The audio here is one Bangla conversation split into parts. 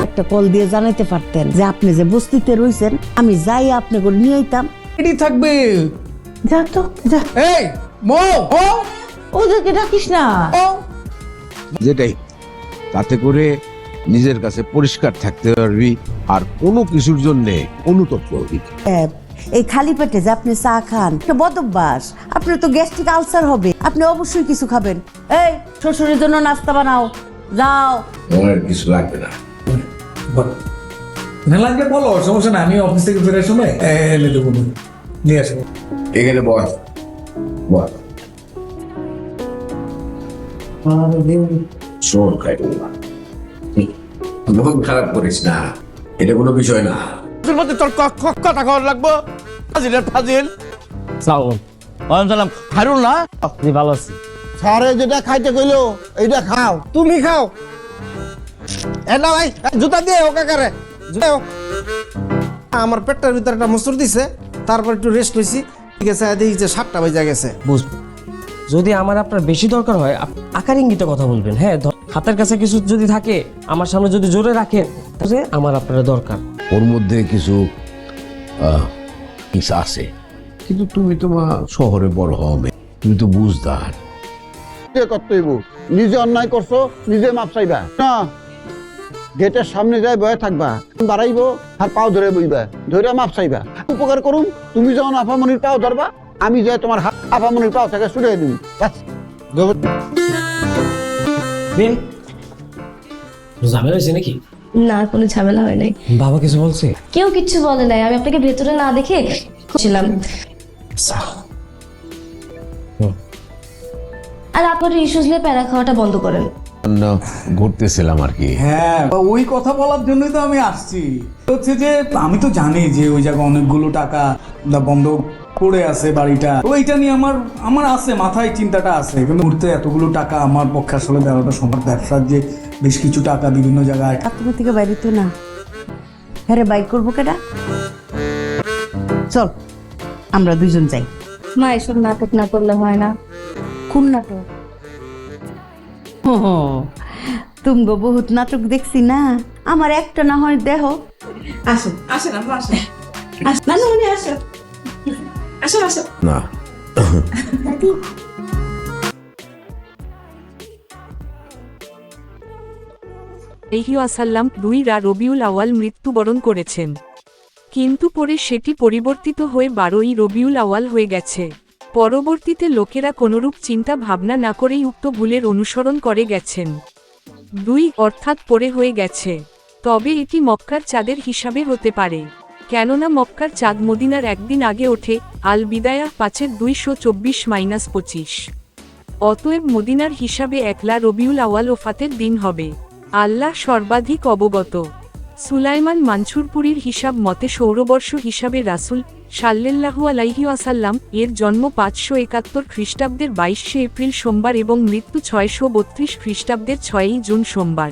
একটা কল দিয়ে জানাইতে পারতেন যে আপনি যে বস্তিতে রইছেন, আমি যাই আপনি করে নিয়ে আইতাম। এটি থাকবে। যা তো যা। এই মো ও ওদেরকে ডাকিস না। যেটাই, তাতে করে নিজের কাছে পরিষ্কার থাকতে পারবি আর কোনো কিছুর জন্যে অনুতপ করবি। এই খালি পেটে যে আপনি চা খান, এটা বদ অভ্যাস। আপনার তো গ্যাস্ট্রিক আলসার হবে, আপনি অবশ্যই কিছু খাবেন। এই শ্বশুরের জন্য নাস্তা বানাও, যাও। আমার কিছু লাগবে না। না লাগলে বলো, সমস্যা না। আমি অফিস থেকে ফেরার সময় এনে দেবো, নিয়ে আসবো। এখানে বস বস। শোন খাইবো না, মন খারাপ করিস না, এটা কোনো বিষয় না। তোর মধ্যে তোর কথা খাওয়ার লাগবো। ফাজিলের ফাজিল। সালাম খাইরুল না? জি ভালো আছি। স্যারে যেটা খাইতে কইলো এইটা খাও, তুমি খাও। না ভাই, জুতা দিয়ে ওকে করে আমার পেটটার ভিতরে একটা মসুর দিছে, তারপর একটু রেস্ট লইছি। ঠিক আছে, দেখি যে 7টা বাজে গেছে। বুঝবো, যদি আমার আপনার বেশি দরকার হয় আকার ইঙ্গিতে কথা বলবেন। হ্যাঁ, হাতের কাছে কিছু যদি থাকে আমার সামনে যদি জোরে রাখেন, তাহলে আমার আপনার দরকার। ওর মধ্যে কিছু আছে, কিন্তু তুমি তোমার শহরে বড় হও, তুমি তো বুঝদার। নিজে অন্যায় করছো, নিজে মাপ চাইবা না। গেটের সামনে যাই বয়ে থাকবা, বাড়াইবো আর পাও ধরে বইবা, ধরে মাপ চাইবা। উপকার করুন, তুমি যখন আফামনির পাও ধরবা, আমি যাই তোমার আফামনির পাও থেকে ছুড়ে দিবি। ঝামেলা হয়েছে নাকি? না, কোনো ঝামেলা হয় নাই। বাবা কিছু বলছে? কেউ কিচ্ছু বলে নাই, আমি আপনাকে ভেতরে না দেখে ছিলাম। আর আপনার ইস্যুস নিয়ে প্যারা খাওয়াটা বন্ধ করেন। ঘুরতেছিলাম আর কি। হ্যাঁ, ওই কথা বলার জন্যই তো আমি আসছি। হচ্ছে যে আমি তো জানি যে ওই জায়গায় অনেকগুলো টাকা বন্ধ পড়ে আছে বাড়িটা, ওইটা নিয়ে আমার আছে মাথায় চিন্তাটা আছে, কিন্তু মুহূর্তে এতগুলো টাকা আমার পক্ষে আসলে দেওয়াটা সম্ভব। ব্যবসার যে বেশ কিছু টাকা বিভিন্ন জায়গায়। আপনার থেকে বাইরে তো না। হ্যাঁ, বাইক করবো কেটা? চল আমরা দুজন যাই। মা, এসব নাটক না করলে হয় না। কোন নাটক? তুমি বহুত নাটক দেখছি না, আমার একটা না হয় দেহ। আসেন আসেন আমরা আসেন। নানু উনি আসেন, আসেন আসেন। না, আসাল্লাম 2 রবিউল আওয়াল মৃত্যুবরণ করেছেন, কিন্তু পরে সেটি পরিবর্তিত হয়ে 12ই রবিউল আওয়াল হয়ে গেছে। পরবর্তীতে লোকেরা কোনরূপ চিন্তা ভাবনা না করেই উক্ত ভুলের অনুসরণ করে গেছেন। 2 অর্থাৎ পরে হয়ে গেছে, তবে এটি মক্কার চাঁদের হিসাবে হতে পারে, কেননা মক্কার চাঁদ মদিনার একদিন আগে ওঠে। আল বিদায়া 5-224-25। অতএব মদিনার হিসাবে 1 রবিউল আওয়াল ওফাতের দিন হবে। আল্লাহ সর্বাধিক অবগত। সুলাইমান মানছুরপুরীর হিসাব মতে সৌরবর্ষ হিসাবে রাসূল সাল্লাল্লাহু আলাইহি ওয়াসাল্লাম এর জন্ম 571 খ্রিস্টাব্দের 22 এপ্রিল সোমবার এবং মৃত্যু 632 খ্রিস্টাব্দের 6ই জুন সোমবার।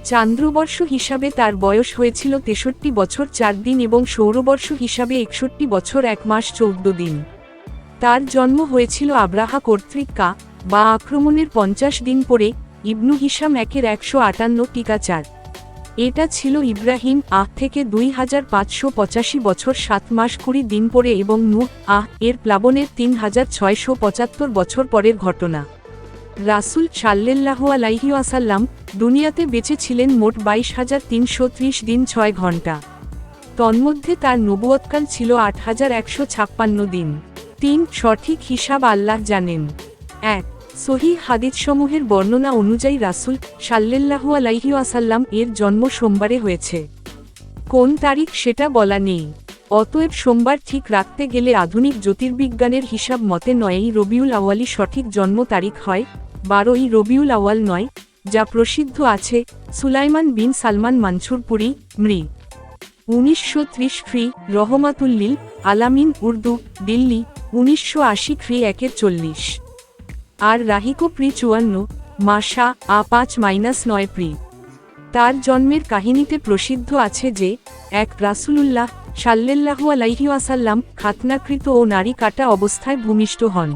চান্দ্রবর্ষ হিসাবে তার বয়স হয়েছিল 63 বছর 4 দিন এবং সৌরবর্ষ হিসাবে 61 বছর 1 মাস 14 দিন। তার জন্ম হয়েছিল আব্রাহা কর্তৃক বা আক্রমণের 50 দিন পরে। ইবনু হিশাম 1-158 টিকাচার। এটা ছিল ইব্রাহিম থেকে 2585 বছর 7 মাস 20 দিন পরে এবং নূহ এর প্লাবনের 3675 বছর পরের ঘটনা। রাসূল সাল্লাল্লাহু আলাইহি ওয়াসাল্লাম দুনিয়াতে বেঁচে ছিলেন মোট 22,330 দিন 6 ঘন্টা। তন্মধ্যে তার নবুয়তকাল ছিল 8,156 দিন। 3 সঠিক হিসাব আল্লাহ জানেন। 1 সহিহ হাদিসসমূহের বর্ণনা অনুযায়ী রাসূল সাল্লাল্লাহু আলাইহি ওয়াসাল্লাম এর জন্ম সোমবারে হয়েছে, কোন তারিখ সেটা বলা নেই। অতএব সোমবার ঠিক রাখতে গেলে আধুনিক জ্যোতির্বিজ্ঞানের হিসাব মতে 9ই রবিউল আওয়ালই সঠিক জন্ম তারিখ হয়, 12ই রবিউল আওয়াল নয়, যা প্রসিদ্ধ আছে। সুলাইমান বিন সালমান মানছুরপুরী মৃ 1930 খ্রি রহমাতুল্লিল আলামিন উর্দু দিল্লি 1980 খ্রি 1-40 আর রাহিকো প্রি 54 মাসা 5-9 প্রি। তার জন্মের কাহিনীতে প্রসিদ্ধ আছে যে রাসূলুল্লাহ সাল্লাল্লাহু আলাইহি ওয়াসাল্লাম খাতনাকৃত ও নারী কাটা অবস্থায় ভূমিষ্ঠ হন।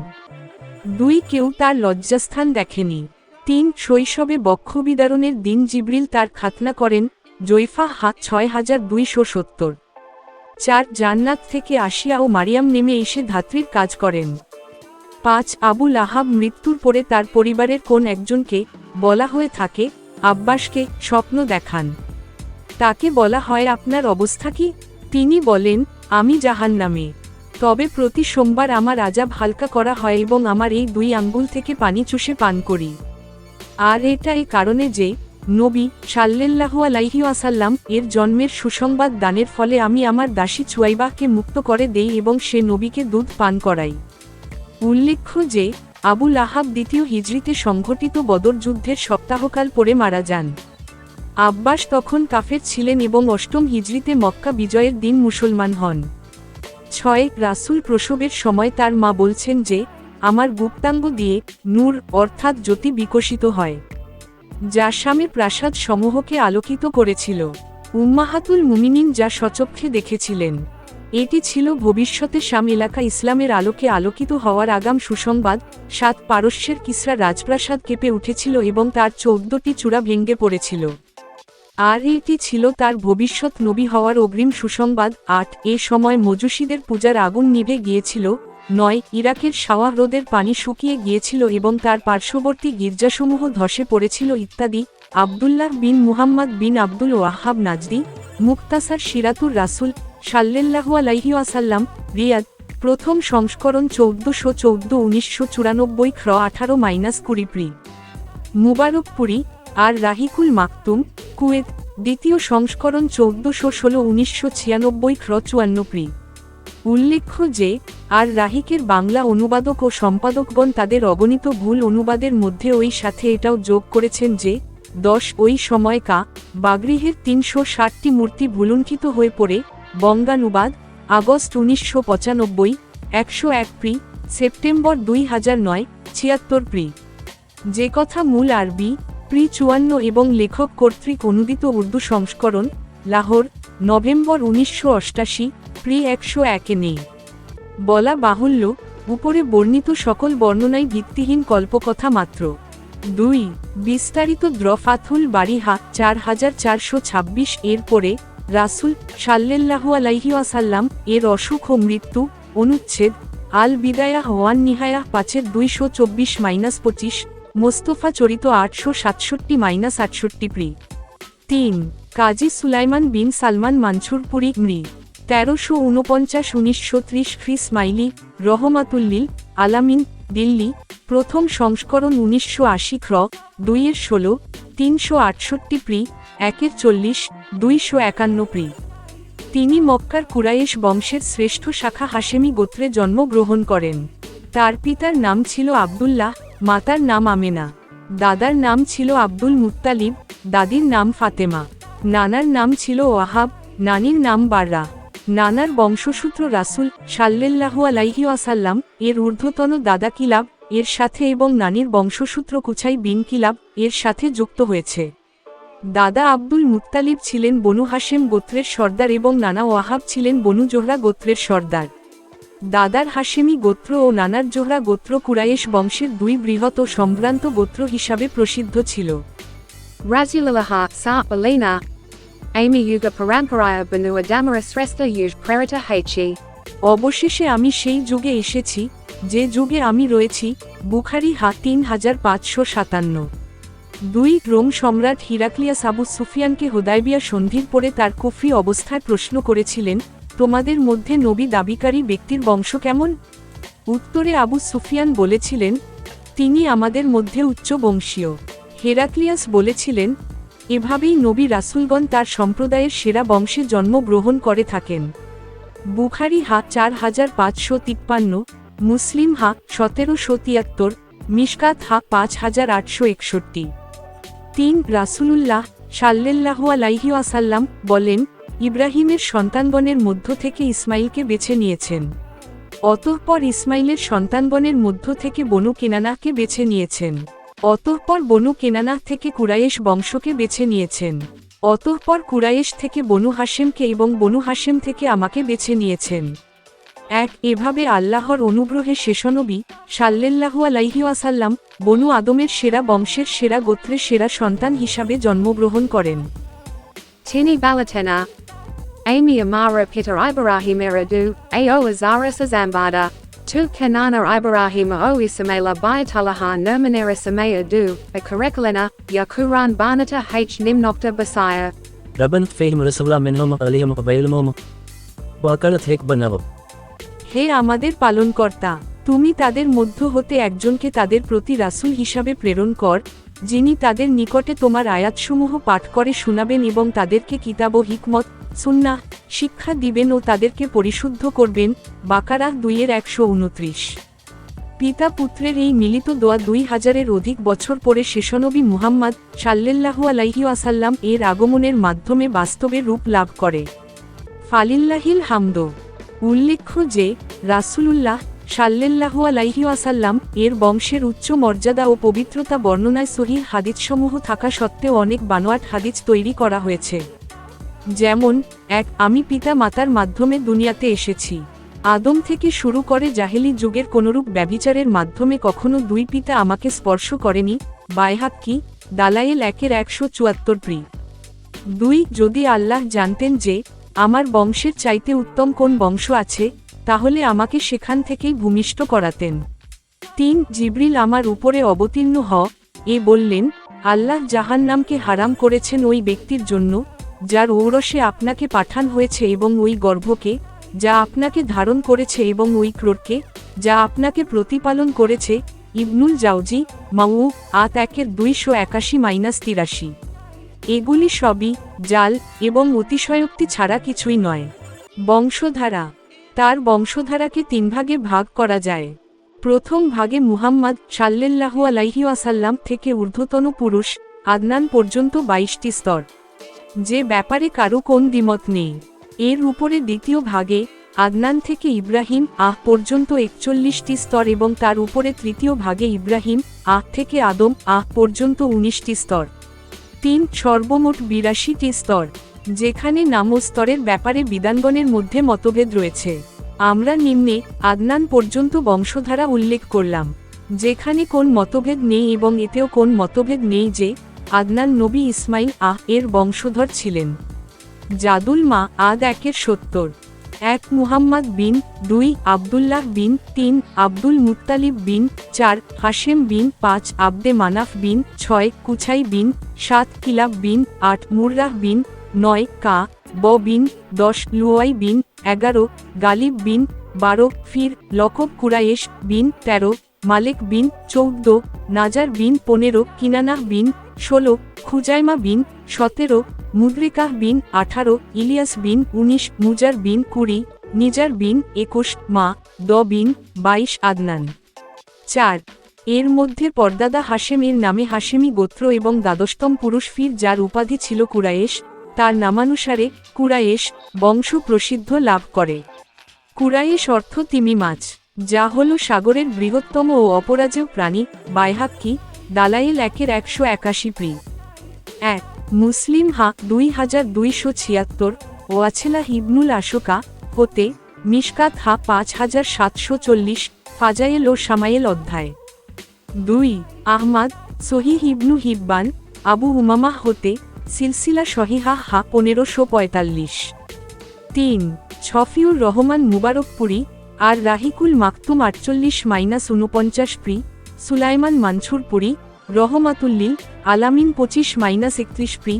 2 কেউ তার লজ্জাস্থান দেখেনি। 3 শৈশবে বক্ষ বিদারণের দিন জিবরিল তার খাতনা করেন, জৈফা 6270। 4 জান্নাত থেকে আসিয়া ও মারিয়াম নেমে এসে ধাত্রীর কাজ করেন। 5 আবু লাহাব মৃত্যুর পরে তার পরিবারের কোন একজনকে, বলা হয়ে থাকে আব্বাসকে, স্বপ্ন দেখান। তাকে বলা হয় আপনার অবস্থা কি? তিনি বলেন আমি জাহান্নামে, তবে প্রতি সোমবার আমার আযাব হালকা করা হয় এবং আমার এই 2 আঙ্গুল থেকে পানি চুষে পান করি। আর এটা এই কারণে যে নবী সাল্লাল্লাহু আলাইহি ওয়াসাল্লাম এর জন্মের সুসংবাদ দানের ফলে আমি আমার দাসী চুয়াইবাকে মুক্ত করে দেই এবং সে নবীকে দুধ পান করাই। উল্লেখ্য যে আবু লাহাব 2য় হিজরিতে সংঘটিত বদর যুদ্ধের সপ্তাহকাল পরে মারা যান। আব্বাস তখন কাফের ছিলেন এবং 8ম হিজরিতে মক্কা বিজয়ের দিন মুসলমান হন। 6 রাসূল প্রসবের সময় তার মা বলছেন যে আমার গুপ্তাঙ্গ দিয়ে নূর অর্থাৎ জ্যোতি বিকশিত হয়, যা শামের প্রাসাদ সমূহকে আলোকিত করেছিল। উম্মাহাতুল মুমিনিন যা স্বচক্ষে দেখেছিলেন, এটি ছিল ভবিষ্যতে শাম এলাকা ইসলামের আলোকে আলোকিত হওয়ার আগাম সুসংবাদ। 7 পারস্যের কিসরা রাজপ্রাসাদ কেঁপে উঠেছিল এবং তার 14টি চূড়া ভেঙে পড়েছিল, আর এটি ছিল তার ভবিষ্যৎ নবী হওয়ার অগ্রিম সুসংবাদ। 8 এ সময় মজুসীদের পূজার আগুন নিভে গিয়েছিল। 9 ইরাকের শাওয়া হ্রদের পানি শুকিয়ে গিয়েছিল এবং তার পার্শ্ববর্তী গির্জাসমূহ ধসে পড়েছিল ইত্যাদি। আবদুল্লাহ বিন মুহাম্মদ বিন আব্দুল ওয়াহাব নাজদি, মুক্তাসার সিরাতুর রাসূল সাল্লাল্লাহু আলাইহি ওয়াসাল্লাম, রিয়াদ, প্রথম সংস্করণ 1414 1994 খ্র 18-20 প্রি। মুবারকপুরি আর রাহিকুল মাকতুম, কুয়েত, দ্বিতীয় সংস্করণ 1416 1996 খ্র 54 প্রি। উল্লেখ্য যে আর রাহিকের বাংলা অনুবাদক ও সম্পাদকগণ তাদের অগণিত ভুল অনুবাদের মধ্যে ওই সাথে এটাও যোগ করেছেন যে 10 ওই সময় বাগরিহের 360টি মূর্তি ভুলুণ্ঠিত হয়ে পড়ে। বঙ্গানুবাদ আগস্ট 1995 101 প্রি, সেপ্টেম্বর 2009 76 প্রি। যে কথা মূল আরবি প্রি 54 এবং লেখক কর্তৃক অনুদিত উর্দু সংস্করণ লাহোর নভেম্বর 1988 প্রি 101 নেই। বলা বাহুল্য উপরে বর্ণিত সকল বর্ণনাই ভিত্তিহীন কল্পকথা মাত্র। 2 বিস্তারিত ফাথুল বারিহা 4426 এর পরে রাসূল সাল্লাল্লাহু আলাইহি ওয়াসাল্লাম এর অসুখ ও মৃত্যু অনুচ্ছেদ আল বিদায়া ওয়ান নিহায়া 5/224-25 মোস্তফা চরিত 867-68 প্রি। 3 কাজী সুলাইমান বিন সালমান মানছুরপুরি মৃ 1349-1930 খ্রি স্মাইলি রহমাতুল্লিল আলামিন দিল্লি, প্রথম সংস্করণ 1980 খ্র 2/16 368 প্রি 1/40 251 প্রি। তিনি মক্কার কুরাইশ বংশের শ্রেষ্ঠ শাখা হাশেমি গোত্রে জন্মগ্রহণ করেন। তার পিতার নাম ছিল আব্দুল্লাহ, মাতার নাম আমেনা, দাদার নাম ছিল আব্দুল মুত্তালিব, দাদির নাম ফাতেমা, নানার নাম ছিল ওয়াহাব, নানির নাম বাররা। নানার বংশসূত্র রাসূল সাল্লাল্লাহু আলাইহি ওয়াসাল্লাম এর ঊর্ধ্বতন দাদা কিলাব এর সাথে এবং নানির বংশসূত্র কুছাই বিন কিলাব এর সাথে যুক্ত হয়েছে। দাদা আব্দুল মুত্তালিব ছিলেন বনু হাশেম গোত্রের সর্দার এবং নানা ওয়াহাব ছিলেন বনু জোহরা গোত্রের সর্দার। দাদার হাশেমি গোত্র ও নানার জোহরা গোত্র কুরাইশ বংশের 2 বৃহৎ ও সম্ভ্রান্ত গোত্র হিসাবে প্রসিদ্ধ ছিল। Rasulullah Sa'alina Amy Yuga Paramparaya Banua Damara Sresta Yuj Prerita Hechi। অবশেষে আমি সেই যুগে এসেছি যে যুগে আমি রয়েছি। বুখারী 3557। 2 রোম সম্রাট হিরাক্লিয়াস আবু সুফিয়ানকে হুদায়বিয়া সন্ধির পরে তার কুফরি অবস্থায় প্রশ্ন করেছিলেন, তোমাদের মধ্যে নবী দাবিকারী ব্যক্তির বংশ কেমন? উত্তরে আবু সুফিয়ান বলেছিলেন, তিনি আমাদের মধ্যে উচ্চ বংশীয়। হেরাক্লিয়াস বলেছিলেন, এভাবেই নবী রাসূলগণ তার সম্প্রদায়ের সেরা বংশে জন্মগ্রহণ করে থাকেন। বুখারী 4553, মুসলিম 1773, মিশকাত 5861। 3 রাসূলুল্লাহ সাল্লাল্লাহু আলাইহি ওয়াসাল্লাম বলেন, ইব্রাহিমের সন্তানগণের মধ্য থেকে ইসমাইলকে বেছে নিয়েছেন। অতঃপর ইসমাইলের সন্তানগণের মধ্য থেকে বনু কেনানাহকে বেছে নিয়েছেন। অতঃপর বনু কেনানাহ থেকে কুরাইশ বংশকে বেছে নিয়েছেন। অতঃপর কুরাইশ থেকে বনু হাশেমকে এবং বনু হাশেম থেকে আমাকে বেছে নিয়েছেন। এভাবে আল্লাহর অনুগ্রহে শেষনবী সাল্লাল্লাহু আলাইহি ওয়াসাল্লাম বনু আদমের সেরা বংশের সেরা গোত্রের সেরা সন্তান হিসাবে জন্মগ্রহণ করেন। Tini Balatena. Amy Amara Peter Ibrahim Eradu, Ao Azaras Azambada. Tu Kanana Ibrahim O Isamela Bayatalaha Nermanera Samaya Du, a Karekalena, Yakuran Barnata H Nimnokta Basaya. ربنا فهم رسول منهم عليهم قبيلهم وكانت هيك بنابو হে আমাদের পালনকর্তা, তুমি তাদের মধ্য হতে একজনকে তাদের প্রতি রাসূল হিসাবে প্রেরণ কর, যিনি তাদের নিকটে তোমার আয়াতসমূহ পাঠ করে শোনাবেন এবং তাদেরকে কিতাব ও হিকমত সুন্নাহ শিক্ষা দিবেন ও তাদেরকে পরিশুদ্ধ করবেন। বাকারা 2:129। পিতা পুত্রের এই মিলিত দোয়া 2000-এর অধিক বছর পরে শেষনবী মুহাম্মদ সাল্লাল্লাহু আলাইহি ওয়াসাল্লাম এর আগমনের মাধ্যমে বাস্তবে রূপ লাভ করে। ফালিল্লাহিল হামদ। উল্লেখ্য যে রাসূলুল্লাহ সাল্লাল্লাহু আলাইহি ওয়াসাল্লাম এর বংশের উচ্চ মর্যাদা ও পবিত্রতা বর্ণনায় সহিহ হাদিসসমূহ থাকা সত্ত্বেও অনেক বানোয়াট হাদিস তৈরি করা হয়েছে। যেমন 1 আমি পিতা মাতার মাধ্যমে দুনিয়াতে এসেছি। আদম থেকে শুরু করে জাহেলি যুগের কোনরূপ ব্যভিচারের মাধ্যমে কখনো 2 পিতা আমাকে স্পর্শ করেনি। বাইহাক্কি দালায়েল 1:174 প্রি। 2 যদি আল্লাহ জানতেন যে আমার বংশের চাইতে উত্তম কোন বংশ আছে, তাহলে আমাকে সেখান থেকেই ভূমিষ্ঠ করাতেন। 3 জিবরিল আমার উপরে অবতীর্ণ বললেন, আল্লাহ জাহান্নামকে হারাম করেছেন ওই ব্যক্তির জন্য যার ঔরসে আপনাকে পাঠান হয়েছে এবং ওই গর্ভকে যা আপনাকে ধারণ করেছে এবং ওই ক্রোড়কে যা আপনাকে প্রতিপালন করেছে। ইবনুল জাওজি মাউ আত 1:281-83। এগুলি সবই জাল এবং অতিশয়োক্তি ছাড়া কিছুই নয়। বংশধারা। তার বংশধারাকে 3 ভাগে ভাগ করা যায়। প্রথম ভাগে মুহাম্মদ সাল্লাল্লাহু আলাইহি ওয়াসাল্লাম থেকে ঊর্ধ্বতন পুরুষ আদনান পর্যন্ত 22টি স্তর, যে ব্যাপারে কারো কোন দ্বিমত নেই। এর উপরে দ্বিতীয় ভাগে আদনান থেকে ইব্রাহিম পর্যন্ত 41টি স্তর এবং তার উপরে তৃতীয় ভাগে ইব্রাহিম থেকে আদম পর্যন্ত 19টি স্তর। 3 সর্বমোট 82টি স্তর, যেখানে নাম ও স্তরের ব্যাপারে বিদ্বানগণের মধ্যে মতভেদ রয়েছে। আমরা নিম্নে আদনান পর্যন্ত বংশধারা উল্লেখ করলাম, যেখানে কোন মতভেদ নেই এবং এতেও কোন মতভেদ নেই যে আদনান নবী ইসমাইল এর বংশধর ছিলেন। জাদুল মা আদ 1:70। 1 মুহাম্মদ বিন, 2 আব্দুল্লাহ বিন, 3 আব্দুল মুত্তালিব বিন, 4 হাশেম বিন, 5 আব্দে মানাফ বিন, 6 কুছাই বিন, 7 কিলাব বিন, 8 মুররাহ বিন, 9 কা ব বিন, 10 লুয়াই বিন, 11 গালিব বিন, 12 ফির লকব কুরায়েশ বিন, 13 মালেক বিন, 14 নাজার বিন, 15 কিনানাহ বিন, 16 খুজাইমা বিন, 17 মুদ্রিকাহ বিন, 18 ইলিয়াস বিন, 19 মুজার বিন, 20 নিজার বিন, 21 মা দ বিন, 22 আদনান। 4 এর মধ্যে পর্দাদা হাশেম এর নামে হাশেমি গোত্র এবং দ্বাদশতম পুরুষ ফির যার উপাধি ছিল কুরায়েশ, তার নামানুসারে কুরায়েশ বংশ প্রসিদ্ধ লাভ করে। কুরায়েশ অর্থ তিমি মাছ, যা হল সাগরের বৃহত্তম ও অপরাজেয় প্রাণী। বাইহাক্কি দালায়েল 1:181 প্রি। 1 মুসলিম 2276 ও আছেলা ইবনুল আশোকা হতে মিশকাত 5740 ফাজায়েল ও সামায়েল অধ্যায়। 2 আহমাদ সহিহ ইবনু হিব্বান আবু উমামাহ হতে সিলসিলা সহিহা 1545। 3 ছফিউর রহমান মুবারকপুরি আর রাহিকুল মাকতুম 48-49 প্রি। সুলাইমান মানছুরপুরি রহমাতুল্লিল আলামিন 25-31 প্রি।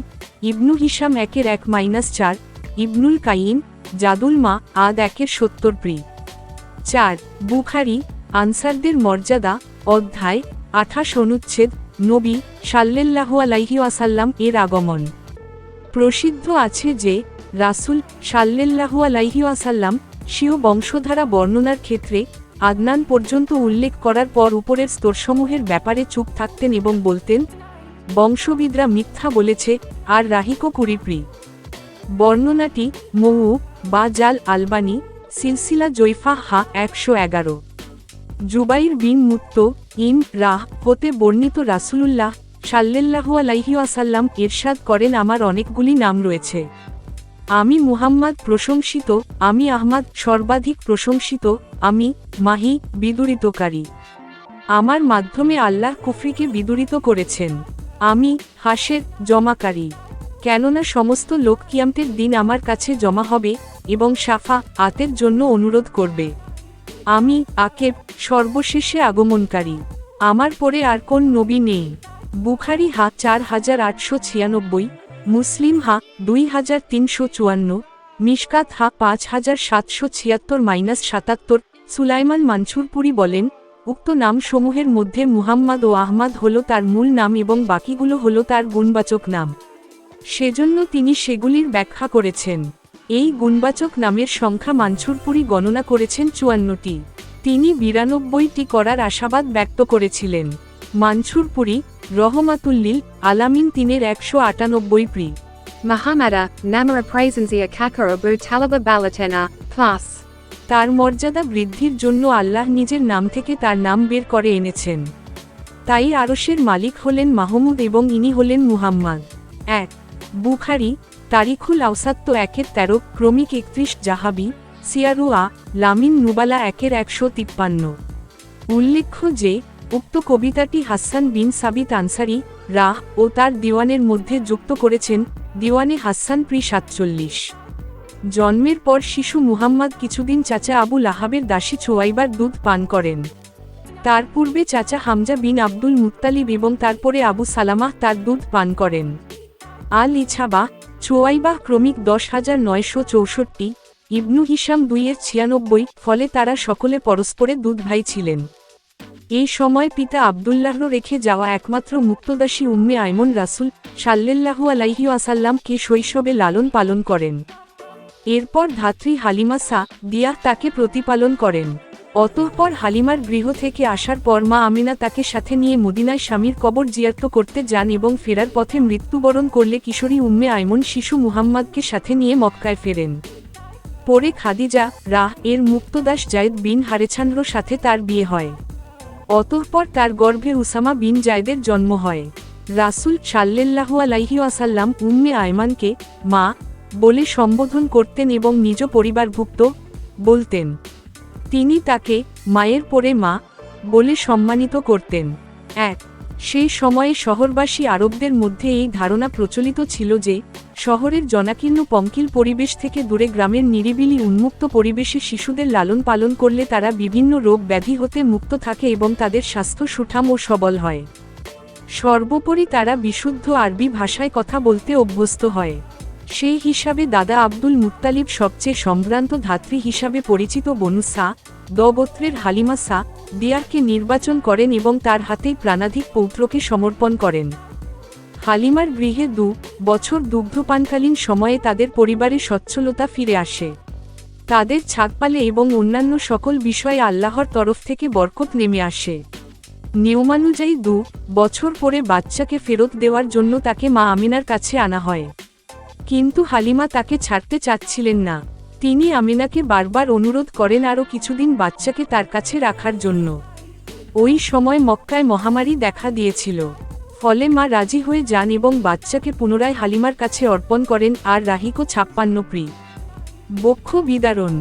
ইবনু হিসাম 1:1-4 ইবনুল কাইম জাদুল মা আদ 1:70 প্রি। 4 বুখারী আনসারদের মর্যাদা অধ্যায় 28 অনুচ্ছেদ নবী সাল্লাল্লাহু আলাইহি ওয়াসাল্লাম এর আগমন। প্রসিদ্ধ আছে যে রাসূল সাল্লাল্লাহু আলাইহি ওয়াসাল্লাম স্বীয় বংশধারা বর্ণনার ক্ষেত্রে আদনান পর্যন্ত উল্লেখ করার পর উপরের স্তরসমূহের ব্যাপারে চুপ থাকতেন এবং বলতেন, বংশবিদরা মিথ্যা বলেছে আর রাহিকো কুরিপ্রি। বর্ণনাটি মৌ বা জাল আলবানি সিলসিলা জৈফা 111। জুবাইর বিন মুত্ত ইন রাহ হতে বর্ণিত রাসূলুল্লাহ সাল্লাল্লাহু আলাইহি ওয়াসাল্লাম ইরশাদ করেন, আমার অনেকগুলি নাম রয়েছে, আমি মুহাম্মদ প্রশংসিত, আমি আহমদ সর্বাধিক প্রশংসিত, আমি মাহি বিদূরিতকারী। আমার মাধ্যমে আল্লাহ কুফরিকে বিদূরিত করেছেন। আমি হাসের জমাকারী, কেননা সমস্ত লোক কিয়ামতের দিন আমার কাছে জমা হবে এবং সাফা আতের জন্য অনুরোধ করবে। আমি আকেব সর্বশেষে আগমনকারী, আমার পরে আর কোন নবী নেই। বুখারী হা 4896, মুসলিম হা 2354, মিশকাত হা 5776-77। সুলাইমান মানছুরপুরি বলেন, উক্ত নামসমূহের মধ্যে মুহাম্মদ ও আহমদ হল তার মূল নাম এবং বাকিগুলো হল তার গুণবাচক নাম, সেজন্য তিনি সেগুলির ব্যাখ্যা করেছেন। এই গুণবাচক নামের সংখ্যা মানছুরপুরি গণনা করেছেন 54টি। তিনি 92টি করার আশাবাদ ব্যক্ত করেছিলেন। মানছুরপুরি রহমাতুল্লিল আলামিন 3/198 pre. Muhammada, Namara Praisenzia Kaka Abu Talaba Balatena, plus. তার মর্যাদা বৃদ্ধির জন্য আল্লাহ নিজের নাম থেকে তার নাম বের করে এনেছেন। তাই আরশের মালিক হলেন মাহমুদ এবং ইনি হলেন মুহাম্মদ। 1 বুখারী তারিখুল আওসাত্ত 1-13, ক্রমিক 31, জাহাবি সিয়ারুয়া লামিন নুবালা 1-153। উল্লেখ্য যে উক্ত কবিতাটি হাসান বিন সাবিত আনসারী রাহ ও তার দিওয়ানের মধ্যে যুক্ত করেছেন। দিওয়ানে হাসান প্রি 47। জন্মের পর শিশু মুহাম্মদ কিছুদিন চাচা আবু লাহাবের দাসী চুয়াইবার দুধ পান করেন। তার পূর্বে চাচা হামজা বিন আব্দুল মুত্তালিব এবং তারপরে আবু সালামাহ তার দুধ পান করেন। আল ইছাবা চুয়াইবাহ ক্রমিক 10964, ইবনু হিশাম 2-96। ফলে তারা সকলে পরস্পরে দুধ ভাই ছিলেন। এই সময় পিতা আবদুল্লাহর রেখে যাওয়া একমাত্র মুক্তদাসী উম্মে আইমন রাসূল সাল্লাল্লাহু আলাইহি ওয়াসাল্লামকে শৈশবে লালন পালন করেন। এরপর ধাত্রী হালিমা দিয়াহ তাকে প্রতিপালন করেন। অতঃপর হালিমার গৃহ থেকে আসার পর মা আমিনা তাকে সাথে নিয়ে মদিনায় স্বামীর কবর জিয়ারত করতে যান এবং ফেরার পথে মৃত্যুবরণ করলে কিশোরী উম্মে আইমন শিশু মুহাম্মদকে সাথে নিয়ে মক্কায় ফেরেন। পরে খাদিজা রাহ এর মুক্তদাস জায়েদ বিন হারেছানর সাথে তার বিয়ে হয়। অতঃপর তার গর্ভে উসামা বিন জায়েদের জন্ম হয়। রাসূল সাল্লাল্লাহু আলাইহি ওয়াসাল্লাম উম্মে আয়মানকে মা বলে সম্বোধন করতেন এবং নিজ পরিবারভুক্ত বলতেন। তিনি তাকে মায়ের পরে মা বলে সম্মানিত করতেন। 1 সেই সময়ে শহরবাসী আরবদের মধ্যে এই ধারণা প্রচলিত ছিল যে শহরের জনাকীর্ণ পঙ্কিল পরিবেশ থেকে দূরে গ্রামের নিরিবিলি উন্মুক্ত পরিবেশে শিশুদের লালন পালন করলে তারা বিভিন্ন রোগ ব্যাধি হতে মুক্ত থাকে এবং তাদের স্বাস্থ্য সুঠাম ও সবল হয়। সর্বোপরি তারা বিশুদ্ধ আরবি ভাষায় কথা বলতে অভ্যস্ত হয়। সেই হিসাবে দাদা আব্দুল মুত্তালিব সবচেয়ে সম্ভ্রান্ত ধাত্রী হিসাবে পরিচিত বনু গোত্রের হালিমা দিয়ারকে নির্বাচন করেন এবং তার হাতেই প্রাণাধিক পৌত্রকে সমর্পণ করেন। হালিমার গৃহে 2 বছর দুগ্ধপানকালীন সময়ে তাদের পরিবারে সচ্ছলতা ফিরে আসে। তাদের ছাগপালে এবং অন্যান্য সকল বিষয়ে আল্লাহর তরফ থেকে বরকত নেমে আসে। নিয়মানুযায়ী 2 বছর পরে বাচ্চাকে ফেরত দেওয়ার জন্য তাকে মা আমিনার কাছে আনা হয়, কিন্তু হালিমা তাকে ছাড়তে চাচ্ছিলেন না। তিনি আমিনাকে বারবার অনুরোধ করেন আরও কিছুদিন বাচ্চাকে তার কাছে রাখার জন্য। ওই সময় মক্কায় মহামারী দেখা দিয়েছিল, ফলে মা রাজি হয়ে যান এবং বাচ্চাকে পুনরায় হালিমার কাছে অর্পণ করেন। আর রাহিকো 56 প্রি। বক্ষ বিদারণ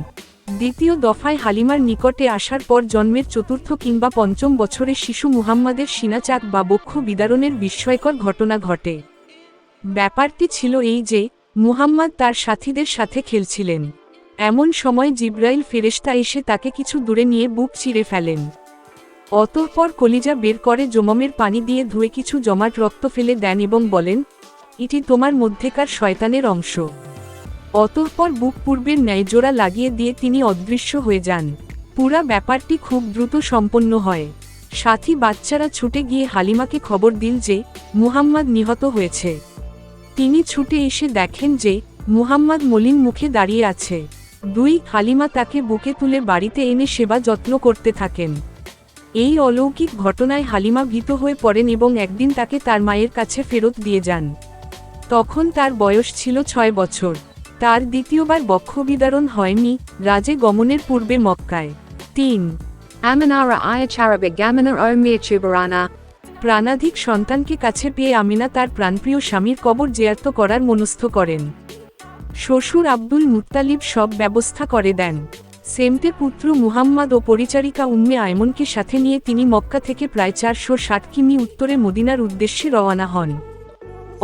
দ্বিতীয় দফায় হালিমার নিকটে আসার পর জন্মের 4র্থ কিংবা 5ম বছরে শিশু মুহাম্মাদের সিনাচাক বা বক্ষ বিদারণের বিস্ময়কর ঘটনা ঘটে। ব্যাপারটি ছিল এই যে মুহাম্মদ তার সাথীদের সাথে খেলছিলেন। এমন সময় জিব্রাইল ফেরেশতা এসে তাকে কিছু দূরে নিয়ে বুক চিরে ফেলেন। অতঃপর কলিজা বের করে জমমের পানি দিয়ে ধুয়ে কিছু জমাট রক্ত ফেলে দেন এবং বলেন, এটি তোমার মধ্যেকার শয়তানের অংশ। অতঃপর বুক পূর্বের ন্যায় জোড়া লাগিয়ে দিয়ে তিনি অদৃশ্য হয়ে যান। পুরা ব্যাপারটি খুব দ্রুত সম্পন্ন হয়। সাথী বাচ্চারা ছুটে গিয়ে হালিমাকে খবর দিল যে মুহাম্মদ নিহত হয়েছে। তিনি ছুটে এসে দেখেন যে মুহাম্মদ মলিন মুখে দাঁড়িয়ে আছে। 2 হালিমা তাকে বুকে তুলে বাড়িতে এনে সেবা যত্ন করতে থাকেন। এই অলৌকিক ঘটনায় হালিমা ভীত হয়ে পড়েন এবং একদিন তাকে তার মায়ের কাছে ফেরত দিয়ে যান। তখন তার বয়স ছিল 6 বছর। তার দ্বিতীয়বার বক্ষ বিদারণ হয়নি রাজে গমনের পূর্বে মক্কায়। 3 Aminara Ayacharabe Gamina O Mirchubarana. প্রাণাধিক সন্তানকে কাছে পেয়ে আমিনা তার প্রাণপ্রিয় স্বামীর কবর জিয়ারত করার মনস্থ করেন। শ্বশুর আব্দুল মুত্তালিব সব ব্যবস্থা করে দেন। সেমতে পুত্র মুহাম্মদ ও পরিচারিকা উম্মে আয়মনকে সাথে নিয়ে তিনি মক্কা থেকে প্রায় 460 কিমি উত্তরে মদিনার উদ্দেশ্যে রওনা হন।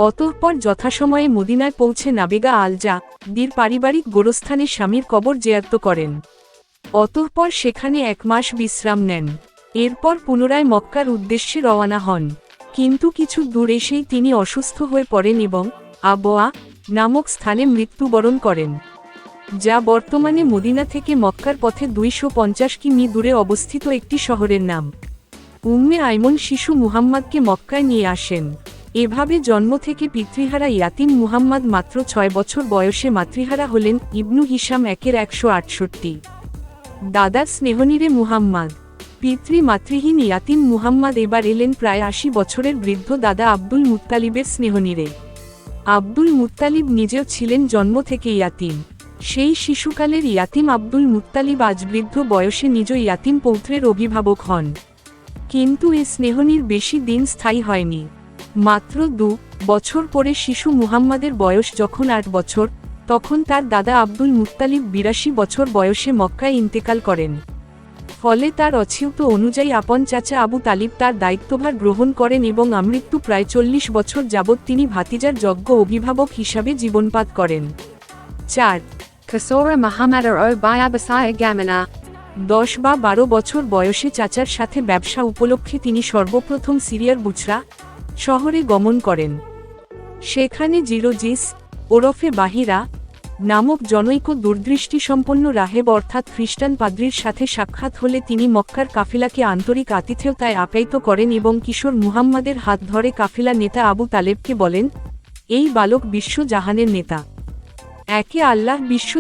অতঃপর যথাসময়ে মদিনায় পৌঁছে নাবিগা আলজা দীর পারিবারিক গোরস্থানে স্বামীর কবর জিয়ারত করেন। অতঃপর সেখানে 1 মাস বিশ্রাম নেন। এরপর পুনরায় মক্কার উদ্দেশ্যে রওনা হন। কিন্তু কিছু দূর এসেই তিনি অসুস্থ হয়ে পড়েন এবং আবওয়া নামক স্থানে মৃত্যুবরণ করেন, যা বর্তমানে মদিনা থেকে মক্কার পথে 250 কিমি দূরে অবস্থিত একটি শহরের নাম। উম্মে আইমন শিশু মুহাম্মদকে মক্কায় নিয়ে আসেন। এভাবে জন্ম থেকে পিতৃহারা ইয়াতিম মুহাম্মদ মাত্র 6 বছর বয়সে মাতৃহারা হলেন। ইবনু হিশাম 1/168। দাদার স্নেহনীরে মুহাম্মদ। পিতৃ মাতৃহীন ইয়াতিম মুহাম্মদ এবার এলেন প্রায় 80 বছরের বৃদ্ধ দাদা আব্দুল মুত্তালিবের স্নেহনীরে। আব্দুল মুত্তালিব নিজেও ছিলেন জন্ম থেকে ইয়াতিম। সেই শিশুকালের ইয়াতিম আব্দুল মুত্তালিব আজ বৃদ্ধ বয়সে নিজ ইয়াতিম পৌত্রের অভিভাবক হন। কিন্তু এ স্নেহনীর বেশি দিন স্থায়ী হয়নি। মাত্র 2 বছর পরে শিশু মুহাম্মাদের বয়স যখন 8 বছর, তখন তার দাদা আব্দুল মুত্তালিব 82 বছর বয়সে মক্কায় ইন্তেকাল করেন। ফলে তার অছিয়ত অনুযায়ী আপন চাচা আবু তালিব তার দায়িত্বভার গ্রহণ করেন এবং আমৃত্যু প্রায় 40 বছর যাবৎ তিনি ভাতিজার যোগ্য অভিভাবক হিসাবে জীবনপাত করেন। 4. Kasora Muhammad o Bayabasaya Gamana. 10 বা 12 বছর বয়সে চাচার সাথে ব্যবসা উপলক্ষে তিনি সর্বপ্রথম সিরিয়ার বুচরা শহরে গমন করেন। সেখানে জিরোজিস ওরফে বাহিরা নামক জনৈক দূরদৃষ্টিসম্পন্ন রাহেব অর্থাৎ খ্রিস্টান পাদ্রীর সাথে সাক্ষাৎ হলে তিনি মক্কার কাফিলাকে আন্তরিক আতিথেয়তায় আপ্যায়িত করেন এবং কিশোর মুহাম্মাদের হাত ধরে কাফিলা নেতা আবু তালেবকে বলেন, এই বালক বিশ্ব জাহানের নেতা। একে আল্লাহ বিশ্ব